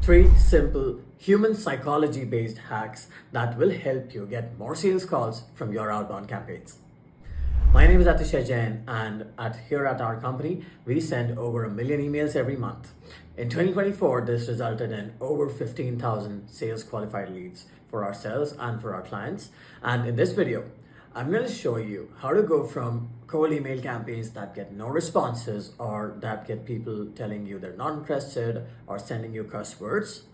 Three simple human psychology based hacks that will help you get more sales calls from your outbound campaigns. My name is Atishay Jain, and here at our company, we send over 1 million emails every month. In 2024, this resulted in over 15,000 sales qualified leads for ourselves and for our clients. And in this video, I'm going to show you how to go from cold email campaigns that get no responses or that get people telling you they're not interested or sending you curse words,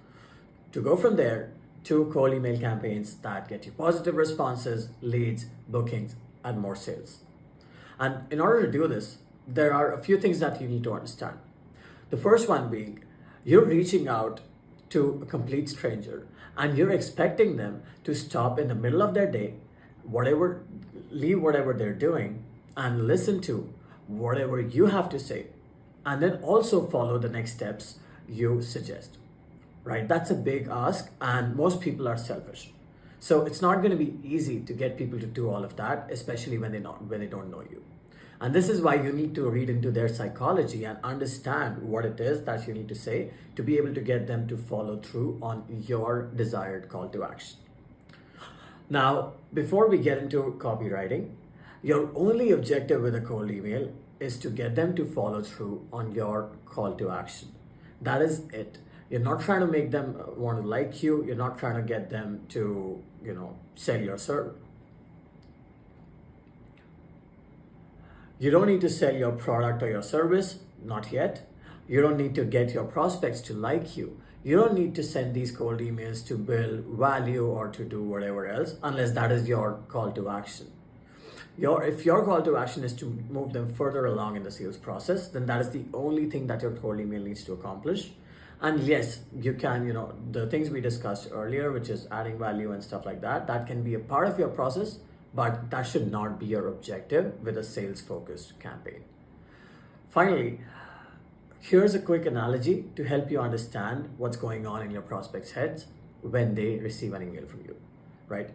to go from there to cold email campaigns that get you positive responses, leads, bookings, and more sales. And in order to do this, there are a few things that you need to understand. The first one being, you're reaching out to a complete stranger and you're expecting them to stop in the middle of their day, leave whatever they're doing and listen to whatever you have to say, and then also follow the next steps you suggest, right? That's a big ask, and most people are selfish. So it's not going to be easy to get people to do all of that, especially when they don't know you. And this is why you need to read into their psychology and understand what it is that you need to say to be able to get them to follow through on your desired call to action. Now, before we get into copywriting, your only objective with a cold email is to get them to follow through on your call to action. That is it. You're not trying to make them want to like you. You're not trying to get them to, sell your service. You don't need to sell your product or your service, not yet. You don't need to get your prospects to like you. You don't need to send these cold emails to build value or to do whatever else, unless that is your call to action. If your call to action is to move them further along in the sales process, then that is the only thing that your cold email needs to accomplish. And yes, you can, the things we discussed earlier, which is adding value and stuff like that, that can be a part of your process, but that should not be your objective with a sales focused campaign. Finally, here's a quick analogy to help you understand what's going on in your prospects' heads when they receive an email from you, right?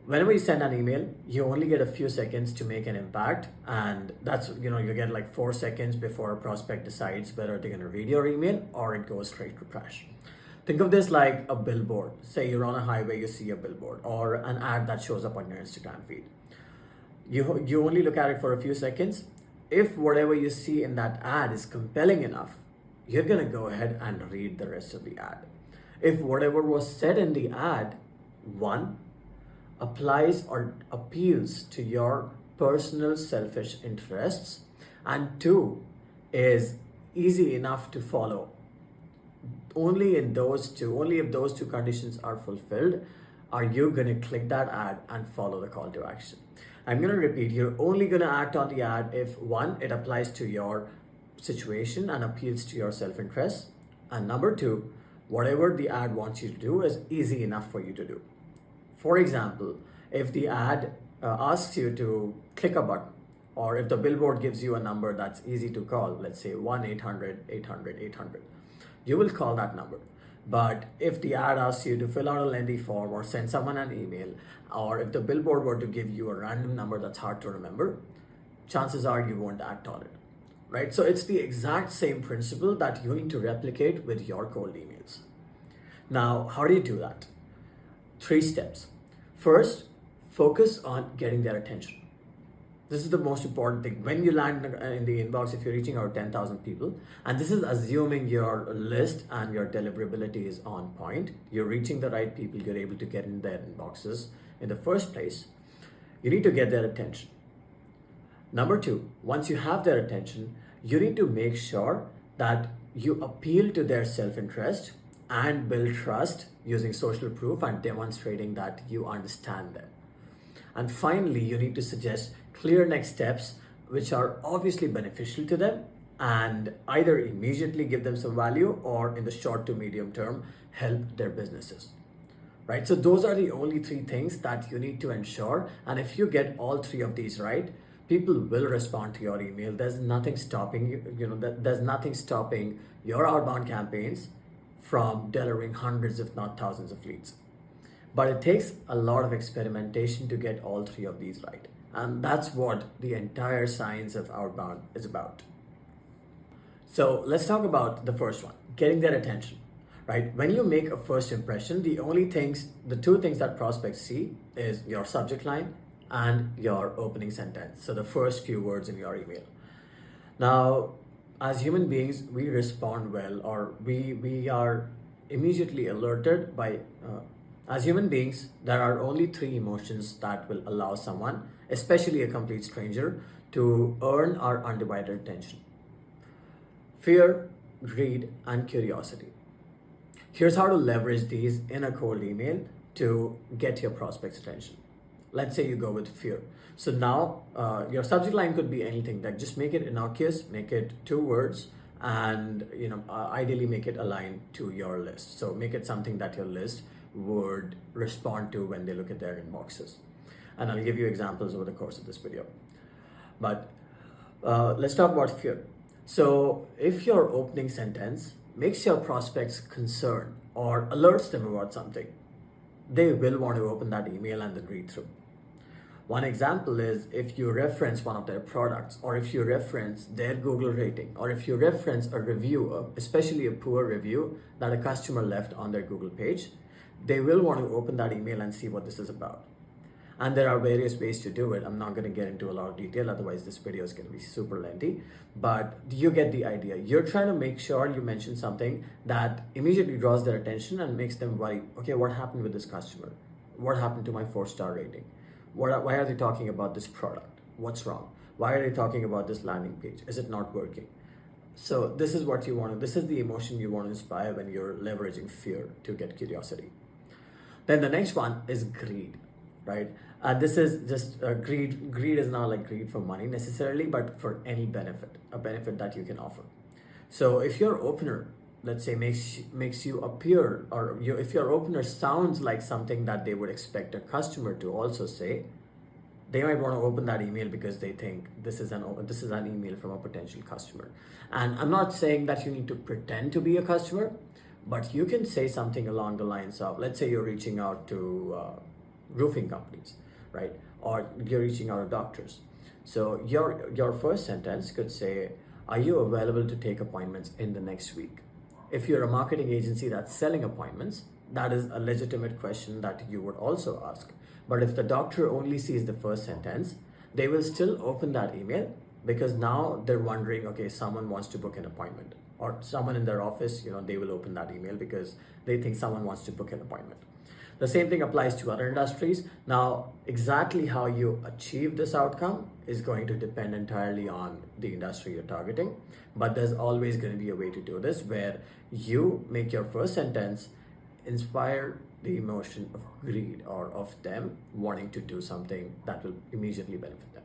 Whenever you send an email, you only get a few seconds to make an impact, and that's, you get like 4 seconds before a prospect decides whether they're going to read your email or it goes straight to trash. Think of this like a billboard. Say you're on a highway, you see a billboard or an ad that shows up on your Instagram feed. You only look at it for a few seconds. If whatever you see in that ad is compelling enough, you're going to go ahead and read the rest of the ad. If whatever was said in the ad, one, applies or appeals to your personal selfish interests, and two, is easy enough to follow, only if those two conditions are fulfilled, are you going to click that ad and follow the call to action. I'm going to repeat, you're only going to act on the ad if one, it applies to your situation and appeals to your self-interest, and number two, whatever the ad wants you to do is easy enough for you to do. For example, if the ad asks you to click a button, or if the billboard gives you a number that's easy to call, let's say 1-800-800-800, you will call that number. But if the ad asks you to fill out a lengthy form or send someone an email, or if the billboard were to give you a random number that's hard to remember, chances are you won't act on it, right? So it's the exact same principle that you need to replicate with your cold emails. Now, how do you do that? 3 steps. First, focus on getting their attention. This is the most important thing. When you land in the inbox, if you're reaching out 10,000 people, and this is assuming your list and your deliverability is on point, you're reaching the right people, you're able to get in their inboxes in the first place, you need to get their attention. Number 2, once you have their attention, you need to make sure that you appeal to their self-interest and build trust using social proof and demonstrating that you understand them. And finally, you need to suggest clear next steps which are obviously beneficial to them and either immediately give them some value or in the short to medium term help their businesses, right? So those are the only 3 things that you need to ensure, and if you get all 3 of these right, people will respond to your email. There's nothing stopping there's nothing stopping your outbound campaigns from delivering hundreds if not thousands of leads. But it takes a lot of experimentation to get all 3 of these right. And that's what the entire science of outbound is about. So let's talk about the first one, getting their attention. right? When you make a first impression, the two things that prospects see is your subject line and your opening sentence. So the first few words in your email. Now, as human beings, we respond well, or we are immediately alerted by, as human beings, there are only three emotions that will allow someone, especially a complete stranger, to earn our undivided attention: fear, greed, and curiosity. Here's how to leverage these in a cold email to get your prospect's attention. Let's say you go with fear. So now your subject line could be anything. Like, just make it innocuous, make it 2 words, and ideally make it aligned to your list. So make it something that your list would respond to when they look at their inboxes. And I'll give you examples over the course of this video. But let's talk about fear. So if your opening sentence makes your prospects concerned or alerts them about something, they will want to open that email and then read through. One example is if you reference one of their products, or if you reference their Google rating, or if you reference a review, especially a poor review that a customer left on their Google page, they will want to open that email and see what this is about. And there are various ways to do it. I'm not going to get into a lot of detail, otherwise this video is going to be super lengthy, but you get the idea. You're trying to make sure you mention something that immediately draws their attention and makes them worry, okay, what happened with this customer? What happened to my 4-star rating? Why are they talking about this product? What's wrong? Why are they talking about this landing page? Is it not working? So this is what you want to, this is the emotion you want to inspire when you're leveraging fear to get curiosity. Then the next one is greed, right? This is just greed. Greed is not like greed for money necessarily, but for any benefit, a benefit that you can offer. So if your opener, let's say, makes you appear, or if your opener sounds like something that they would expect a customer to also say, they might want to open that email because they think this is an email from a potential customer. And I'm not saying that you need to pretend to be a customer, but you can say something along the lines of, let's say you're reaching out to roofing companies, right? Or you're reaching out to doctors. So your first sentence could say, are you available to take appointments in the next week? If you're a marketing agency that's selling appointments, that is a legitimate question that you would also ask. But if the doctor only sees the first sentence, they will still open that email because now they're wondering, okay, someone wants to book an appointment, or someone in their office, they will open that email because they think someone wants to book an appointment. The same thing applies to other industries. Now, exactly how you achieve this outcome is going to depend entirely on the industry you're targeting. But there's always going to be a way to do this where you make your first sentence inspire the emotion of greed, or of them wanting to do something that will immediately benefit them.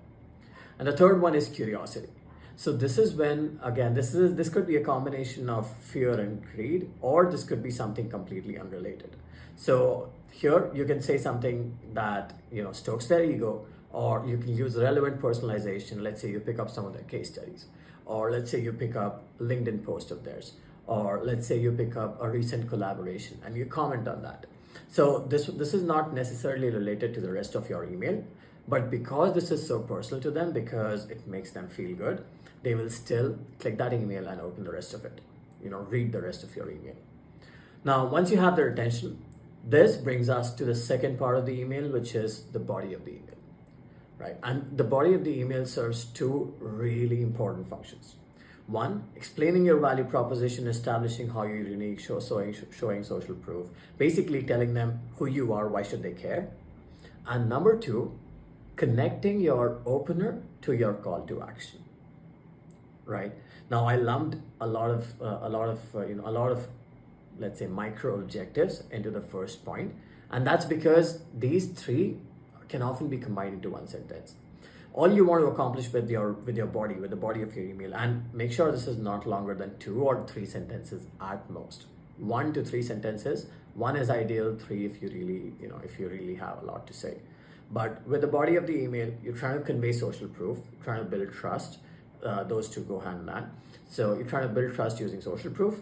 And the third one is curiosity. So this is when, again, this could be a combination of fear and greed, or this could be something completely unrelated. So here you can say something that stokes their ego, or you can use relevant personalization. Let's say you pick up some of their case studies, or let's say you pick up LinkedIn post of theirs, or let's say you pick up a recent collaboration and you comment on that. So this is not necessarily related to the rest of your email, but because this is so personal to them, because it makes them feel good, they will still click that email and open the rest of it, read the rest of your email. Now, once you have their attention, this brings us to the second part of the email, which is the body of the email, right? And the body of the email serves two really important functions. One, explaining your value proposition, establishing how you're unique, showing social proof, basically telling them who you are, why should they care? And number two, connecting your opener to your call to action, right? Now, I lumped a lot of let's say micro objectives into the first point, and that's because these three can often be combined into one sentence. All you want to accomplish with the body of your email, and make sure this is not longer than 2 or 3 sentences at most. 1 to 3 sentences. 1 is ideal, 3 if you really have a lot to say. But with the body of the email, you're trying to convey social proof, trying to build trust. Those two go hand in hand. So you're trying to build trust using social proof.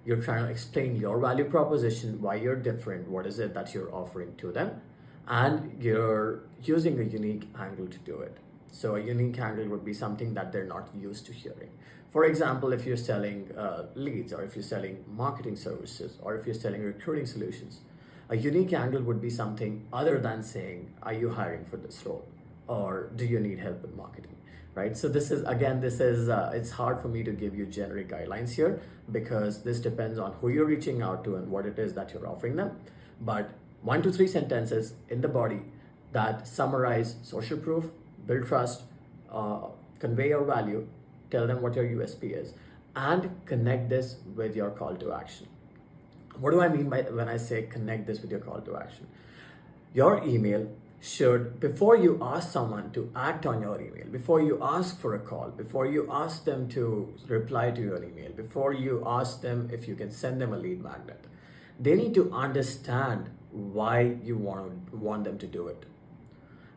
You're trying to explain your value proposition, why you're different, what is it that you're offering to them, and you're using a unique angle to do it. So a unique angle would be something that they're not used to hearing. For example, if you're selling leads, or if you're selling marketing services, or if you're selling recruiting solutions, a unique angle would be something other than saying, are you hiring for this role? Or do you need help with marketing? Right? So this is, again, it's hard for me to give you generic guidelines here, because this depends on who you're reaching out to and what it is that you're offering them. But 1 to 3 sentences in the body that summarize social proof, build trust, convey your value, tell them what your USP is, and connect this with your call to action. What do I mean by when I say connect this with your call to action? Your email should, before you ask someone to act on your email, before you ask for a call, before you ask them to reply to your email, before you ask them if you can send them a lead magnet, they need to understand why you want them to do it.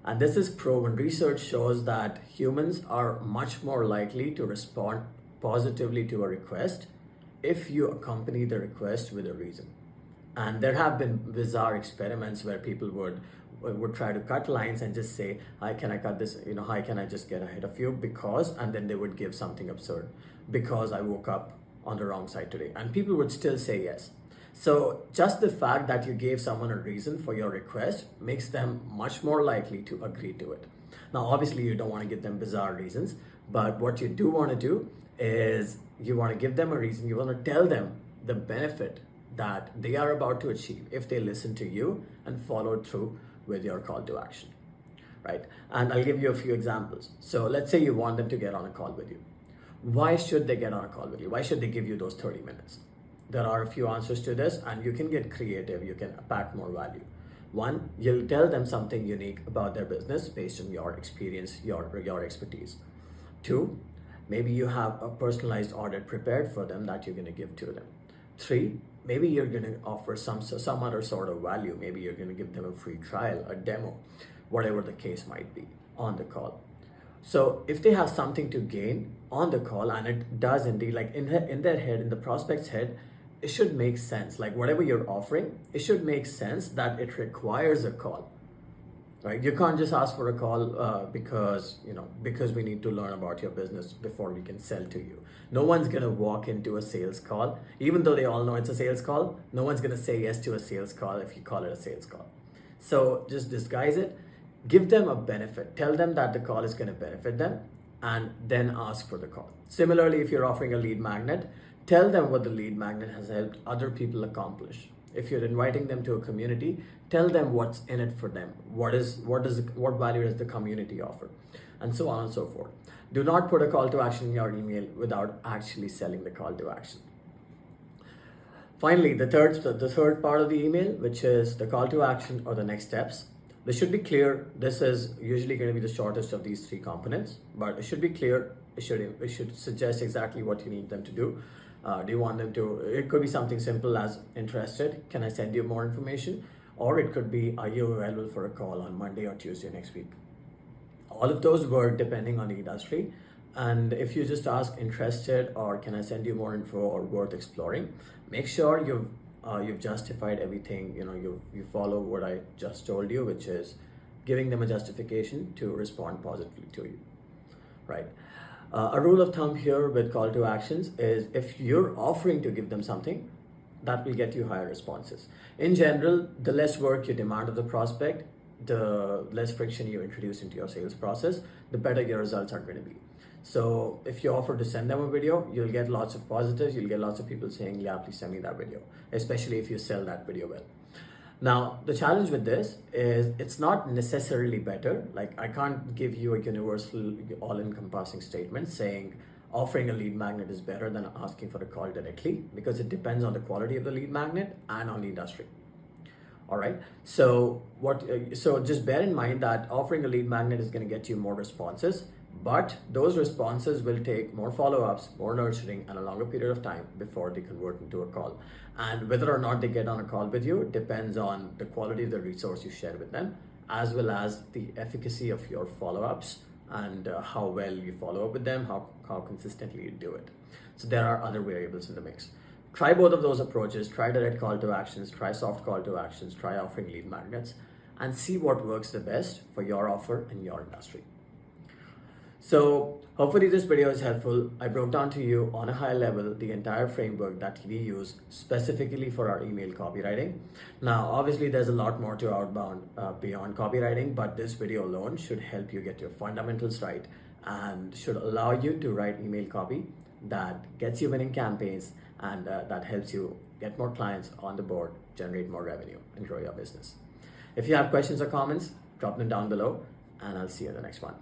And this is proven. Research shows that humans are much more likely to respond positively to a request if you accompany the request with a reason. And there have been bizarre experiments where people would try to cut lines and just say, hi, can I cut this? Hi, can I just get ahead of you? Because, and then they would give something absurd. Because I woke up on the wrong side today. And people would still say yes. So just the fact that you gave someone a reason for your request makes them much more likely to agree to it. Now, obviously, you don't want to give them bizarre reasons, but what you do want to do is you want to give them a reason. You want to tell them the benefit that they are about to achieve if they listen to you and follow through with your call to action, right? And I'll give you a few examples. So let's say you want them to get on a call with you. Why should they get on a call with you? Why should they give you those 30 minutes? There are a few answers to this, and you can get creative. You can pack more value. One, you'll tell them something unique about their business based on your experience, your expertise. Two, maybe you have a personalized audit prepared for them that you're going to give to them. Three, maybe you're going to offer some other sort of value. Maybe you're going to give them a free trial, a demo, whatever the case might be on the call. So if they have something to gain on the call, and it does indeed, like in their head, in the prospect's head, it should make sense. Like whatever you're offering, it should make sense that it requires a call, right? You can't just ask for a call because we need to learn about your business before we can sell to you. No one's gonna walk into a sales call, even though they all know it's a sales call. No one's gonna say yes to a sales call if you call it a sales call. So just disguise it, give them a benefit, tell them that the call is gonna benefit them, and then ask for the call. Similarly, if you're offering a lead magnet, tell them what the lead magnet has helped other people accomplish. If you're inviting them to a community, tell them what's in it for them. What value does the community offer? And so on and so forth. Do not put a call to action in your email without actually selling the call to action. Finally, the third part of the email, which is the call to action or the next steps. This should be clear. This is usually going to be the shortest of these 3 components, but it should be clear. It should suggest exactly what you need them to do. Do you want them to, it could be something simple as interested, can I send you more information? Or it could be, are you available for a call on Monday or Tuesday next week? All of those work depending on the industry. And if you just ask interested or can I send you more info or worth exploring, make sure you've justified everything. You follow what I just told you, which is giving them a justification to respond positively to you, right? A rule of thumb here with call to actions is if you're offering to give them something, that will get you higher responses. In general, the less work you demand of the prospect, the less friction you introduce into your sales process, the better your results are going to be. So if you offer to send them a video, you'll get lots of positives. You'll get lots of people saying, yeah, please send me that video, especially if you sell that video well. Now, the challenge with this is it's not necessarily better. Like I can't give you a universal all-encompassing statement saying offering a lead magnet is better than asking for a call directly, because it depends on the quality of the lead magnet and on the industry. All right. So just bear in mind that offering a lead magnet is going to get you more responses, but those responses will take more follow-ups, more nurturing, and a longer period of time before they convert into a call. And whether or not they get on a call with you depends on the quality of the resource you share with them, as well as the efficacy of your follow-ups and how well you follow up with them, how consistently you do it. So there are other variables in the mix. Try both of those approaches. Try direct call to actions, try soft call to actions, try offering lead magnets, and see what works the best for your offer and your industry. So hopefully this video is helpful. I broke down to you on a high level the entire framework that we use specifically for our email copywriting. Now, obviously there's a lot more to Outbound beyond copywriting, but this video alone should help you get your fundamentals right and should allow you to write email copy that gets you winning campaigns and that helps you get more clients on the board, generate more revenue, and grow your business. If you have questions or comments, drop them down below, and I'll see you in the next one.